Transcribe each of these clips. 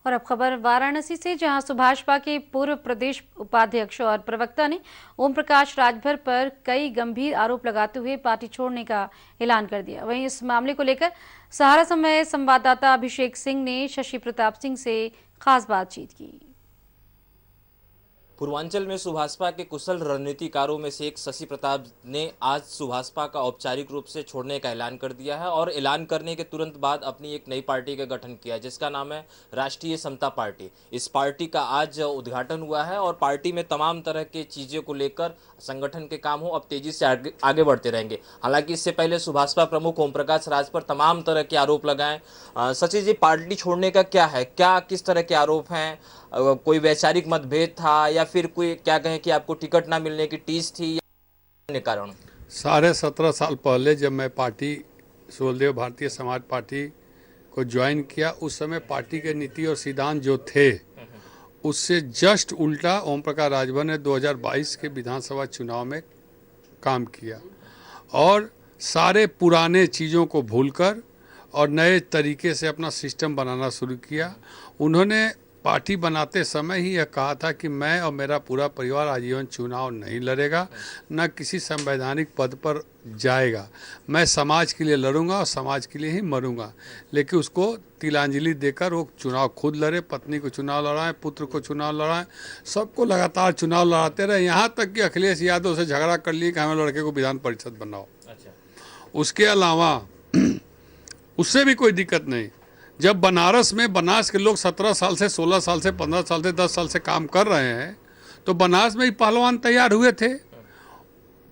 और अब खबर वाराणसी से, जहां सुभाषपा के पूर्व प्रदेश उपाध्यक्ष और प्रवक्ता ने ओम प्रकाश राजभर पर कई गंभीर आरोप लगाते हुए पार्टी छोड़ने का ऐलान कर दिया। वहीं इस मामले को लेकर सहारा समय संवाददाता अभिषेक सिंह ने शशि प्रताप सिंह से खास बातचीत की। पूर्वांचल में सुभाषपा के कुशल रणनीतिकारों में से एक शशि प्रताप ने आज सुभाषपा का औपचारिक रूप से छोड़ने का ऐलान कर दिया है और ऐलान करने के तुरंत बाद अपनी एक नई पार्टी का गठन किया, जिसका नाम है राष्ट्रीय समता पार्टी। इस पार्टी का आज उद्घाटन हुआ है और पार्टी में तमाम तरह के चीज़ों को लेकर संगठन के काम हो अब तेजी से आगे बढ़ते रहेंगे। हालांकि इससे पहले सुभाषपा प्रमुख ओम प्रकाश राज पर तमाम तरह के आरोप लगाए। शशि जी, पार्टी छोड़ने का क्या है, क्या किस तरह के आरोप हैं? कोई वैचारिक मतभेद था या फिर कोई क्या कहें कि आपको टिकट ना मिलने की टीस थी या अन्य कारण? 17.5 साल पहले जब मैं पार्टी सुहलदेव भारतीय समाज पार्टी को ज्वाइन किया, उस समय पार्टी के नीति और सिद्धांत जो थे उससे जस्ट उल्टा ओम प्रकाश राजभर ने 2022 के विधानसभा चुनाव में काम किया और सारे पुराने चीज़ों को भूलकर और नए तरीके से अपना सिस्टम बनाना शुरू किया। उन्होंने पार्टी बनाते समय ही यह कहा था कि मैं और मेरा पूरा परिवार आजीवन चुनाव नहीं लड़ेगा, न किसी संवैधानिक पद पर जाएगा। मैं समाज के लिए लड़ूंगा और समाज के लिए ही मरूंगा। लेकिन उसको तिलांजलि देकर वो चुनाव खुद लड़े, पत्नी को चुनाव लड़ाएं, पुत्र को चुनाव लड़ाएं, सबको लगातार चुनाव लड़ाते रहे, यहाँ तक कि अखिलेश यादव से झगड़ा कर लिए कि हमें लड़के को विधान परिषद बनाओ। उसके अलावा उससे भी कोई दिक्कत नहीं। जब बनारस के लोग 17 साल से 16 साल से 15 साल से 10 साल से काम कर रहे हैं, तो बनारस में ही पहलवान तैयार हुए थे।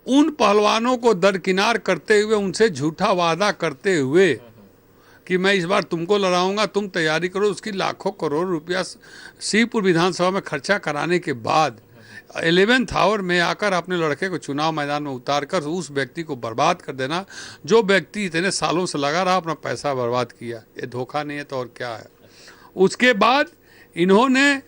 उन पहलवानों को दरकिनार करते हुए, उनसे झूठा वादा करते हुए कि मैं इस बार तुमको लड़ाऊंगा, तुम तैयारी करो, उसकी लाखों करोड़ रुपया शिवपुर विधानसभा में खर्चा कराने के बाद 11th आवर में आकर अपने लड़के को चुनाव मैदान में उतार कर उस व्यक्ति को बर्बाद कर देना, जो व्यक्ति इतने सालों से लगा रहा, अपना पैसा बर्बाद किया, ये धोखा नहीं है तो और क्या है। उसके बाद इन्होंने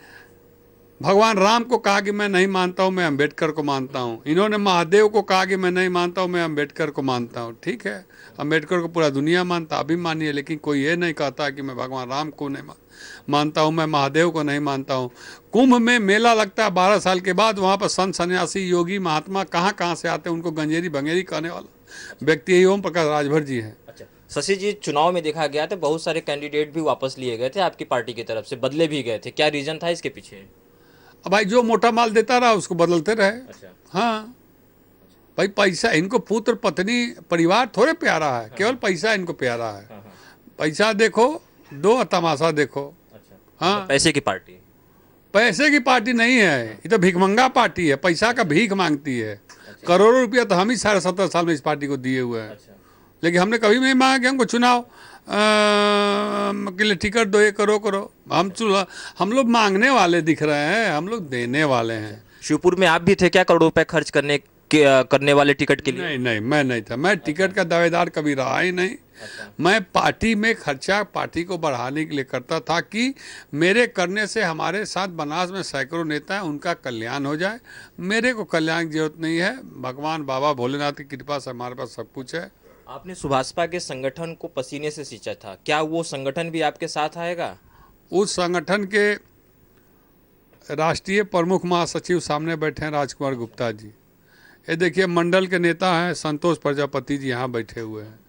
भगवान राम को कहा कि मैं नहीं मानता हूँ, मैं अंबेडकर को मानता हूँ। इन्होंने महादेव को कहा कि मैं नहीं मानता हूँ, मैं अंबेडकर को मानता हूँ। ठीक है, अंबेडकर को पूरा दुनिया मानता, अभी मानिए, लेकिन कोई ये नहीं कहता कि मैं भगवान राम को नहीं मानता हूँ, मैं महादेव को नहीं मानता हूँ। कुंभ में मेला लगता है 12 साल के बाद, वहाँ पर संत सन्यासी योगी महात्मा कहाँ से आते हैं, उनको गंजेरी भंगेरी कहने वाला व्यक्ति यही ओम प्रकाश राजभर जी हैं। अच्छा शशि जी, चुनाव में देखा गया था बहुत सारे कैंडिडेट भी वापस लिए गए थे आपकी पार्टी की तरफ से, बदले भी गए थे, क्या रीजन था इसके पीछे? अब भाई जो मोटा माल देता रहा उसको बदलते रहे। अच्छा। हाँ भाई, पैसा इनको पुत्र पत्नी परिवार थोड़े प्यारा है, केवल पैसा इनको प्यारा है। पैसा देखो दो, तमाशा देखो। अच्छा। हाँ, पैसे की पार्टी नहीं है, ये तो भिखमंगा पार्टी है, पैसा का भीख मांगती है। करोड़ों रुपया तो हम ही 17.5 साल में इस पार्टी को दिए हुए हैं। लेकिन हमने कभी नहीं मांगा कि हमको चुनाव के लिए टिकट दो, ये करो। हम लोग मांगने वाले दिख रहे हैं, हम लोग देने वाले हैं। शिवपुर में आप भी थे क्या करोड़ों रुपए खर्च करने वाले टिकट के लिए? नहीं, मैं नहीं था। मैं टिकट का दावेदार कभी रहा ही नहीं। मैं पार्टी में खर्चा पार्टी को बढ़ाने के लिए करता था कि मेरे करने से हमारे साथ बनारस में सैकड़ों नेता हैं, उनका कल्याण हो जाए। मेरे को कल्याण की जरूरत नहीं है, भगवान बाबा भोलेनाथ की कृपा से हमारे पास सब कुछ है। आपने सुभाषपा के संगठन को पसीने से सींचा था, क्या वो संगठन भी आपके साथ आएगा? उस संगठन के राष्ट्रीय प्रमुख महासचिव सामने बैठे हैं राजकुमार गुप्ता जी। ये देखिए मंडल के नेता हैं संतोष प्रजापति जी यहाँ बैठे हुए हैं।